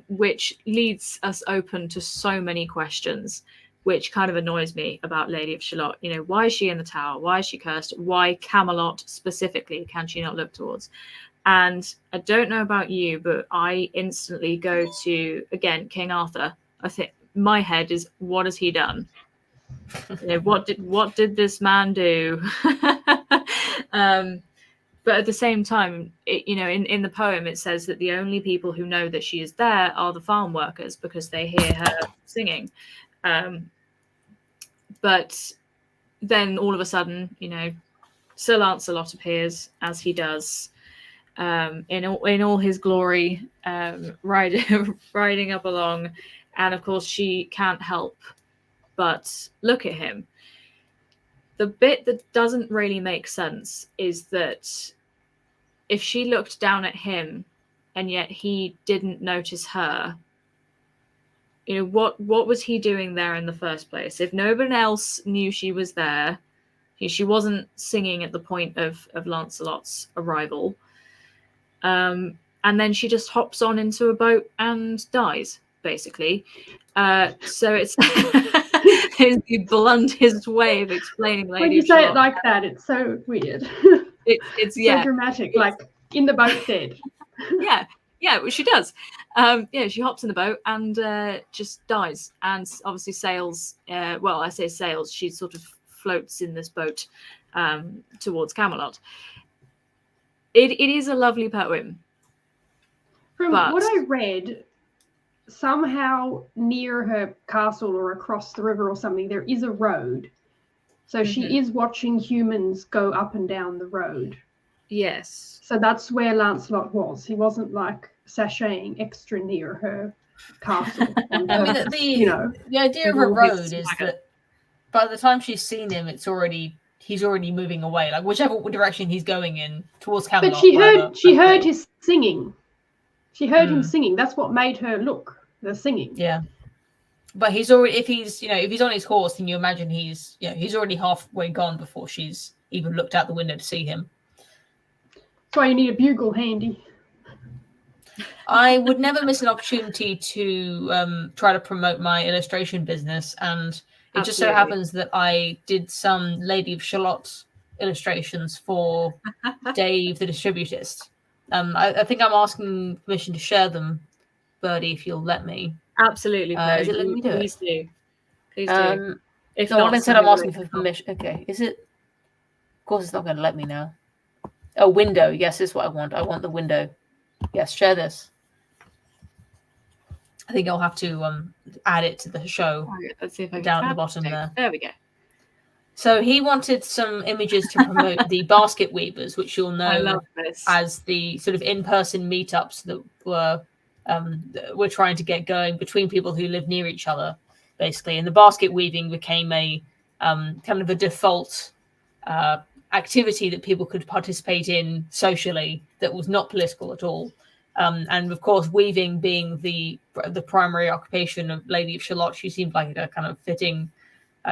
which leads us open to so many questions, which kind of annoys me about Lady of Shalott. Why is she in the tower? Why is she cursed? Why Camelot specifically can she not look towards? And I don't know about you, but I instantly go to, again, King Arthur. I think my head is, what has he done? What did this man do? But at the same time, in the poem, it says that the only people who know that she is there are the farm workers, because they hear her singing. But then all of a sudden, Sir Lancelot appears, as he does, in all his glory, riding up along, And of course, she can't help but look at him. The bit that doesn't really make sense is that if she looked down at him and yet he didn't notice her, you know, what was he doing there in the first place? If no one else knew she was there, she wasn't singing at the point of Lancelot's arrival. And then she just hops on into a boat and dies, basically. So it's the bluntest way of explaining Lady When you of say Shalott. it like that, it's so weird. It's so dramatic, like in the boat dead. Yeah, well, she does. She hops in the boat and just dies, and obviously sails. Well, I say sails. She sort of floats in this boat towards Camelot. It is a lovely poem. From what I read, somehow near her castle or across the river or something, there is a road. So she is watching humans go up and down the road. Yes. So that's where Lancelot was. He wasn't like sashaying extra near her castle. I mean, the idea of a road is that by the time she's seen him, he's already moving away, like whichever direction he's going in towards Camelot. But she heard his singing. She heard him singing. That's what made her look. The singing. Yeah. But he's already, if he's on his horse, then you imagine he's already halfway gone before she's even looked out the window to see him. That's why you need a bugle handy. I would never miss an opportunity to try to promote my illustration business, and it just so happens that I did some Lady of Shalott illustrations for Dave the distributist. I think I'm asking permission to share them, Birdie, if you'll let me. Absolutely. Is it letting me do it? Please do. Please do. If no, not, I said I'm asking for permission. Okay, is it? Of course, it's not going to let me now. A window. Yes, this is what I want. I want the window. Yes, share this. I think I'll have to add it to the show. Let's see if I can down at the bottom there. There we go. So he wanted some images to promote the basket weavers, which you'll know as the sort of in-person meetups that we're trying to get going between people who live near each other, basically. And the basket weaving became a kind of a default activity that people could participate in socially that was not political at all. And of course, weaving being the primary occupation of Lady of Shalott, she seemed like a kind of fitting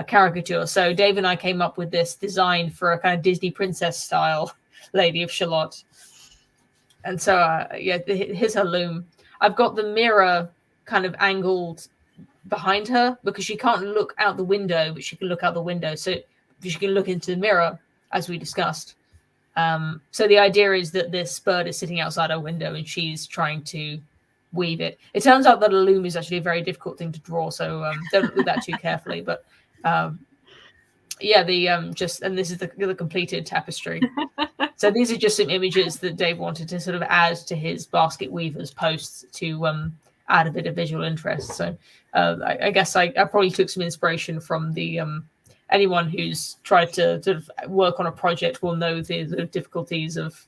caricature. So Dave and I came up with this design for a kind of Disney princess style Lady of Shalott. And so, here's her loom. I've got the mirror kind of angled behind her because she can't look out the window, but she can look out the window. So she can look into the mirror, as we discussed. So the idea is that this bird is sitting outside her window and she's trying to weave it. It turns out that a loom is actually a very difficult thing to draw, so don't look at that too carefully. But and this is the completed tapestry. So these are just some images that Dave wanted to sort of add to his basket weavers posts to add a bit of visual interest. So I guess I probably took some inspiration from the anyone who's tried to sort of work on a project will know the sort of difficulties of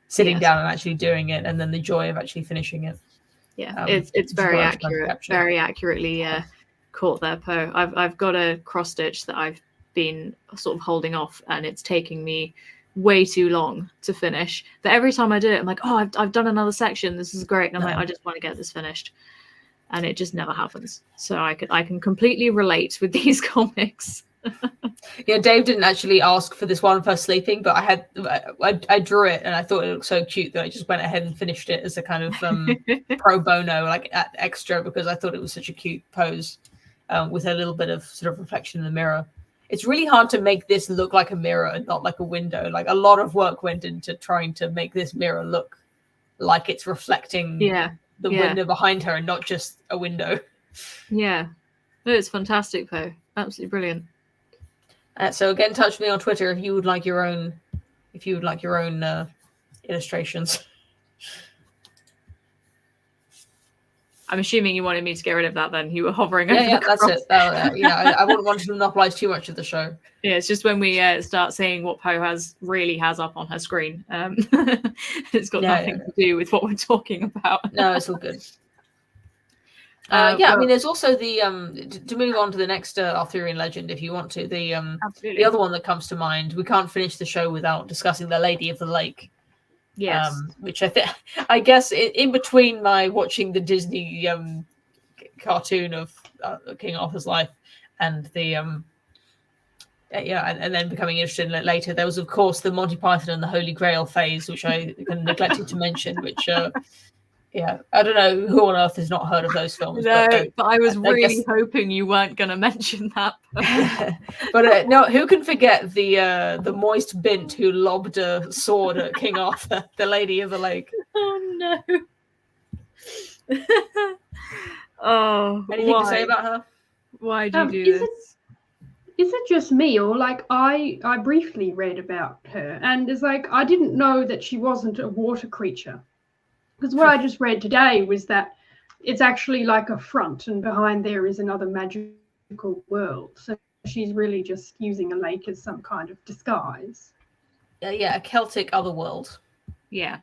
sitting down and actually doing it, and then the joy of actually finishing it. Yeah, it's very accurate, very accurately caught there, Poe. I've got a cross stitch that I've been sort of holding off, and it's taking me way too long to finish. But every time I do it, I'm like, oh, I've done another section. This is great, and I'm like, I just want to get this finished, and it just never happens. So I can completely relate with these comics. Yeah, Dave didn't actually ask for this one for sleeping, but I drew it and I thought it looked so cute that I just went ahead and finished it as a kind of pro bono, like extra, because I thought it was such a cute pose with a little bit of sort of reflection in the mirror. It's really hard to make this look like a mirror and not like a window. Like a lot of work went into trying to make this mirror look like it's reflecting the window behind her and not just a window. Yeah, it's fantastic, Poe. Absolutely brilliant. So again, touch me on Twitter if you would like your own illustrations. I'm assuming you wanted me to get rid of that. Then you were hovering over. Yeah, that's it. I wouldn't want to monopolize too much of the show. Yeah, it's just when we start seeing what Poe really has up on her screen. It's got nothing to do with what we're talking about. No, it's all good. Yeah, I mean, there's also the to move on to the next Arthurian legend, if you want to. The absolutely. other one that comes to mind. We can't finish the show without discussing the Lady of the Lake. Yes. Which I guess in between my watching the Disney cartoon of King Arthur's life and the and then becoming interested in it later, there was of course the Monty Python and the Holy Grail phase, which I kind of neglected to mention, which yeah, I don't know who on earth has not heard of those films. No, but I was I really guess... hoping you weren't going to mention that. But no, who can forget the moist bint who lobbed a sword at King Arthur, the Lady of the Lake? Oh no! Oh, anything why? to say about her? Why do you do this? Is it just me, or like I briefly read about her, and it's like I didn't know that she wasn't a water creature. Because what I just read today was that it's actually like a front, and behind there is another magical world. So she's really just using a lake as some kind of disguise. Yeah, a Celtic otherworld. Yeah.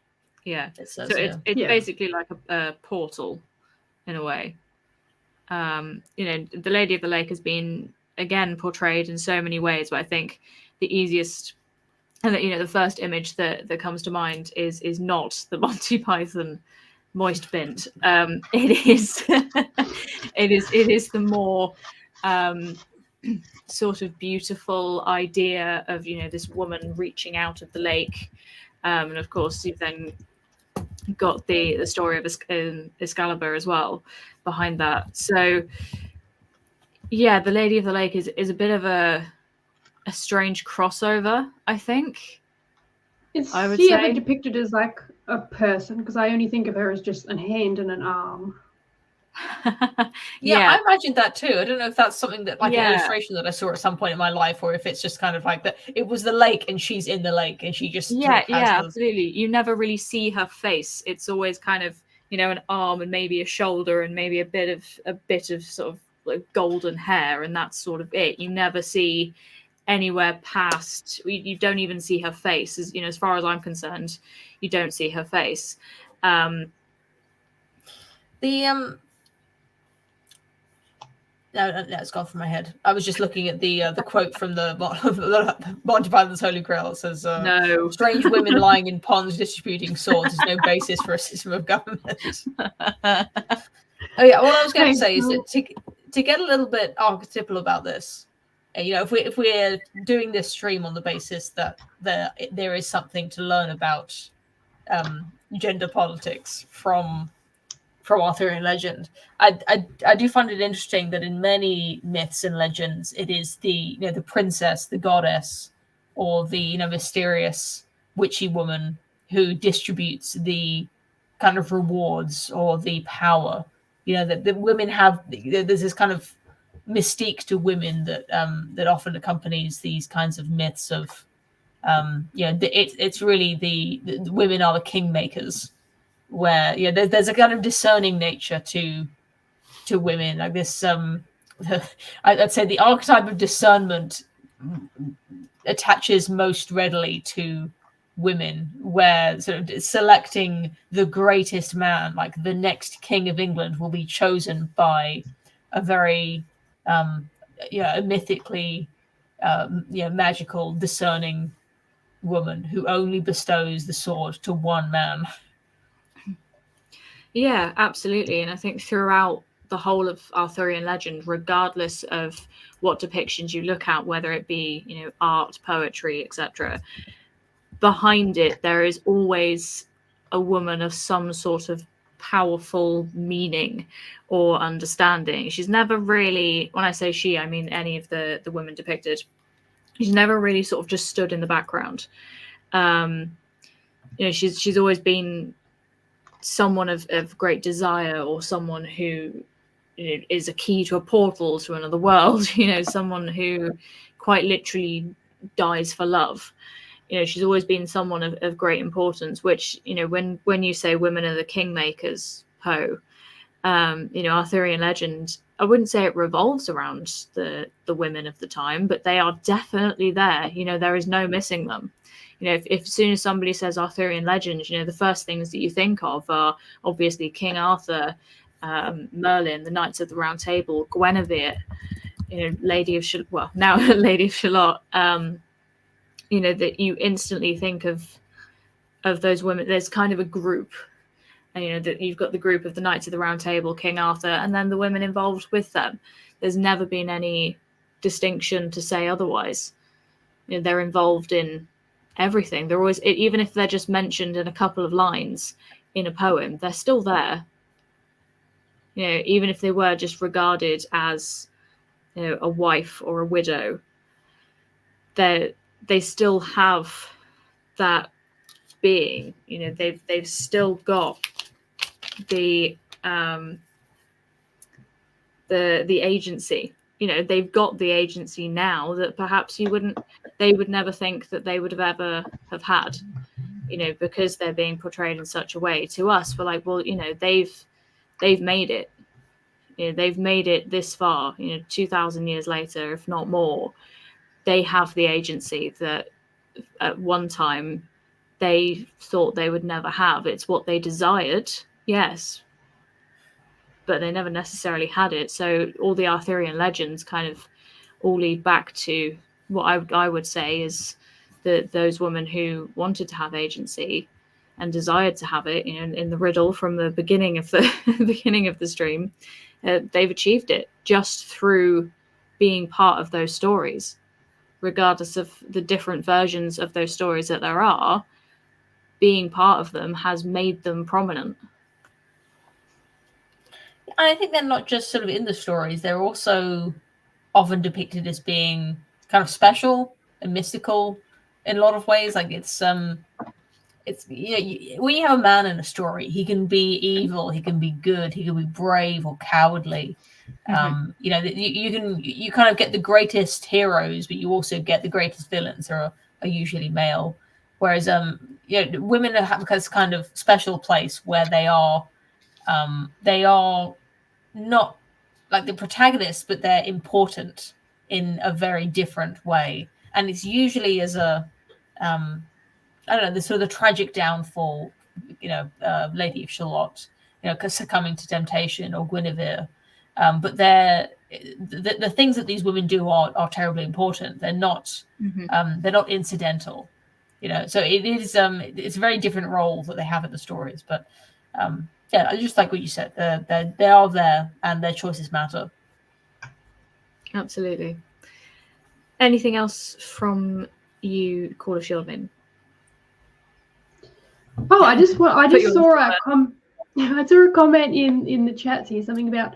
Says, so it's basically like a portal, in a way. The Lady of the Lake has been again portrayed in so many ways, but I think the easiest. And the first image that comes to mind is not the Monty Python moist bint. It is it is the more sort of beautiful idea of this woman reaching out of the lake, and of course you've then got the story of Excalibur as well behind that. So yeah, the Lady of the Lake is a bit of a strange crossover, I think. Is she ever depicted as like a person? Because I only think of her as just a hand and an arm. Yeah, I imagined that too. I don't know if that's something that an illustration that I saw at some point in my life, or if it's just kind of like that it was the lake and she's in the lake and she just absolutely. You never really see her face. It's always kind of an arm and maybe a shoulder and maybe a bit of sort of like golden hair, and that's sort of it. You never see anywhere past. You don't even see her face. As far as I'm concerned, you don't see her face. No, it's gone from my head. I was just looking at the quote from the Monty Python's Holy Grail. It says, "No, strange women lying in ponds distributing swords is no basis for a system of government." Oh yeah, what I was going to say is that to get a little bit archetypal about this, if we're doing this stream on the basis that there is something to learn about gender politics from Arthurian legend, I do find it interesting that in many myths and legends, it is the princess, the goddess, or the mysterious witchy woman who distributes the kind of rewards or the power. That the women have. There's this kind of mystique to women that often accompanies these kinds of myths of it's really the women are the kingmakers, where there's a kind of discerning nature to women, like this I'd say the archetype of discernment attaches most readily to women, where sort of selecting the greatest man, like the next king of England, will be chosen by a very a mythically magical discerning woman who only bestows the sword to one man. Yeah, absolutely. And I think throughout the whole of Arthurian legend, regardless of what depictions you look at, whether it be art, poetry, etc., behind it there is always a woman of some sort of powerful meaning or understanding. She's never really, when I say she, I mean any of the women depicted, she's never really sort of just stood in the background. She's always been someone of great desire, or someone who is a key to a portal to another world, someone who quite literally dies for love. She's always been someone of great importance, which, when you say women are the kingmakers, Arthurian legend, I wouldn't say it revolves around the women of the time, but they are definitely there. There is no missing them. If as soon as somebody says Arthurian legend, the first things that you think of are obviously King Arthur, Merlin, the Knights of the Round Table, Guenevere, Lady of now Lady of Shalott, that you instantly think of those women. There's kind of a group, and that you've got the group of the Knights of the Round Table, King Arthur, and then the women involved with them. There's never been any distinction to say otherwise. They're involved in everything. They're always, even if they're just mentioned in a couple of lines in a poem, they're still there. Even if they were just regarded as a wife or a widow, they still have that being. They've still got the agency. They've got the agency now that perhaps they would never think that they would have ever have had, because they're being portrayed in such a way. To us, we're like, well, they've made it. They've made it this far, 2,000 years later, if not more. They have the agency that at one time they thought they would never have. It's what they desired, yes, but they never necessarily had it. So all the Arthurian legends kind of all lead back to what I would say is that those women who wanted to have agency and desired to have it, in the riddle from the beginning of the beginning of the stream, they've achieved it just through being part of those stories, regardless of the different versions of those stories that there are. Being part of them has made them prominent. And I think they're not just sort of in the stories, they're also often depicted as being kind of special and mystical in a lot of ways. Like it's when you have a man in a story, he can be evil, he can be good, he can be brave or cowardly. Mm-hmm. You kind of get the greatest heroes, but you also get the greatest villains are usually male. Whereas women have this kind of special place where they are not like the protagonists, but they're important in a very different way. And it's usually as a I don't know, the sort of the tragic downfall, Lady of Shalott, succumbing to temptation, or Guenevere. But the things that these women do are terribly important. They're not incidental, So it is it's a very different role that they have in the stories. But I just like what you said. They are there, and their choices matter. Absolutely. Anything else from you, Call of Shieldman? Oh, I just saw a comment in the chat here, something about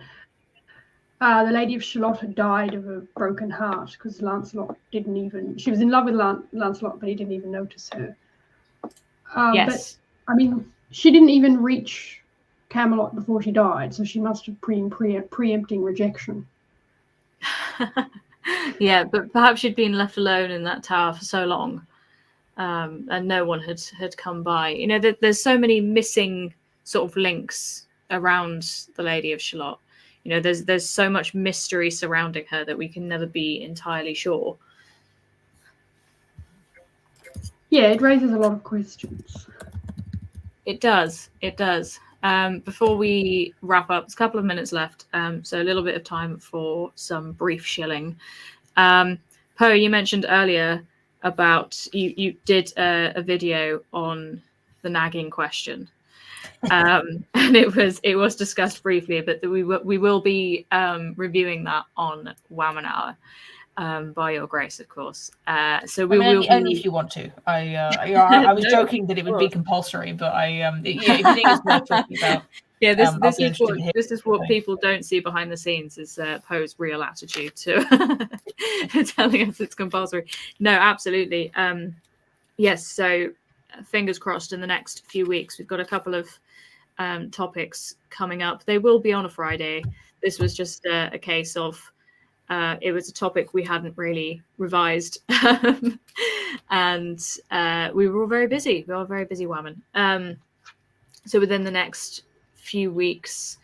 the Lady of Shalott had died of a broken heart because Lancelot she was in love with Lancelot, but he didn't even notice her. Yes. But, I mean, she didn't even reach Camelot before she died, so she must have been preempting rejection. Yeah, but perhaps she'd been left alone in that tower for so long. And no one had come by. There's so many missing sort of links around the Lady of Shalott. There's so much mystery surrounding her that we can never be entirely sure. Yeah, it raises a lot of questions. It does. Before we wrap up, there's a couple of minutes left, so a little bit of time for some brief shilling. Poe, you mentioned earlier about you did a video on the nagging question, and it was discussed briefly, but we will be reviewing that on Wamen Hour, by your grace, of course. So we will only if you want to. I was joking that it would be compulsory, but if you think it's worth talking about. Yeah, this is what people don't see behind the scenes is Poe's real attitude to telling us it's compulsory. No, absolutely. Yes, so fingers crossed in the next few weeks. We've got a couple of topics coming up. They will be on a Friday. This was just a case of it was a topic we hadn't really revised. And we were all very busy. We were all very busy, Wamen. So within the next few weeks,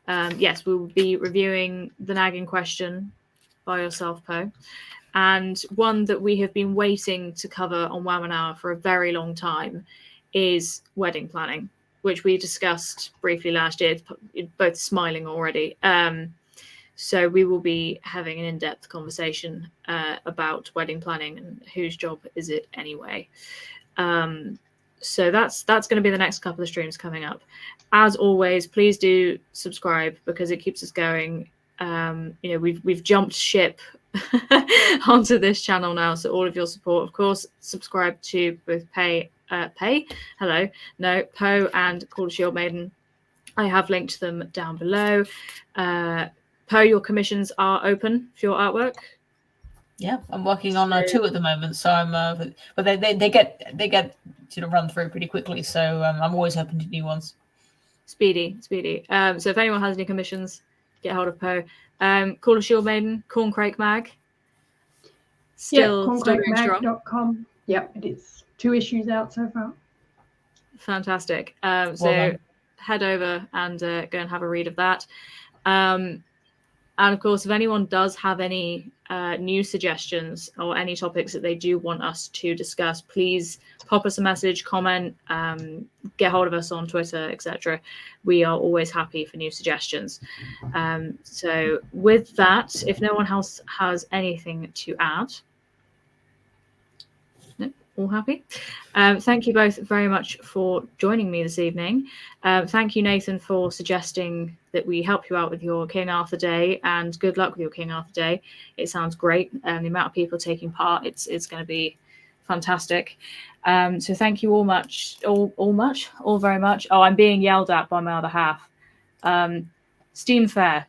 yes, we will be reviewing the nagging question by yourself, Poe, and one that we have been waiting to cover on Wamen Hour for a very long time is wedding planning. which we discussed briefly last year, both smiling already. So we will be having an in-depth conversation about wedding planning and whose job is it anyway. So that's going to be the next couple of streams coming up. As always, please do subscribe because it keeps us going. We've jumped ship onto this channel now, so all of your support, of course. Subscribe to both Poe and Call the Shield Maiden. I have linked them down below. Poe, your commissions are open for your artwork. Yeah, I'm working on 2 at the moment, so I'm. But they get sort of run through pretty quickly, so I'm always open to new ones. Speedy. So if anyone has any commissions, get hold of Poe. Call a Shield Maiden, Corncrake Mag. Still doing strong. corncrakemag.com. Yep, it is 2 issues out so far. Fantastic. Well head over and go and have a read of that. And of course, if anyone does have any new suggestions or any topics that they do want us to discuss, please pop us a message, comment, get hold of us on Twitter, etc. We are always happy for new suggestions. So with that, if no one else has anything to add, all happy. Thank you both very much for joining me this evening. Thank you, Nathan, for suggesting that we help you out with your King Arthur Day, and good luck with your King Arthur Day. It sounds great. The amount of people taking part, it's going to be fantastic. So thank you all very much. Oh, I'm being yelled at by my other half. Steam Fair.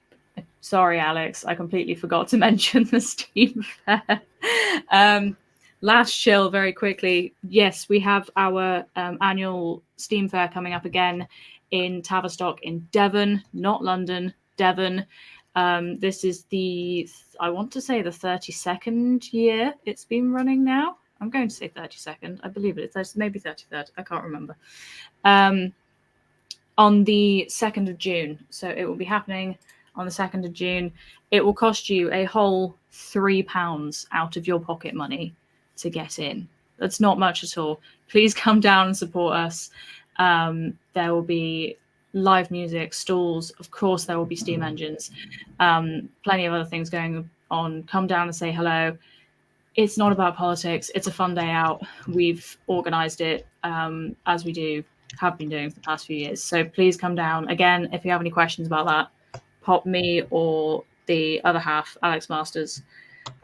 Sorry, Alex, I completely forgot to mention the Steam Fair. Last chill very quickly. Yes, we have our annual Steam Fair coming up again in Tavistock in Devon, not London, Devon. This is I want to say the 32nd year it's been running now. I'm going to say 32nd. I believe it's maybe 33rd. I can't remember. On the 2nd of June. So it will be happening on the 2nd of June. It will cost you a whole £3 out of your pocket money to get in. That's not much at all. Please come down and support us. There will be live music, stalls. Of course, there will be steam engines. Plenty of other things going on. Come down and say hello. It's not about politics. It's a fun day out. We've organised it as we have been doing for the past few years. So please come down. Again, if you have any questions about that, pop me or the other half, Alex Masters,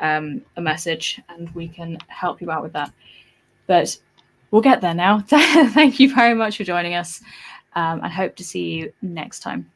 a message, and we can help you out with that. But we'll get there now. Thank you very much for joining us, and hope to see you next time.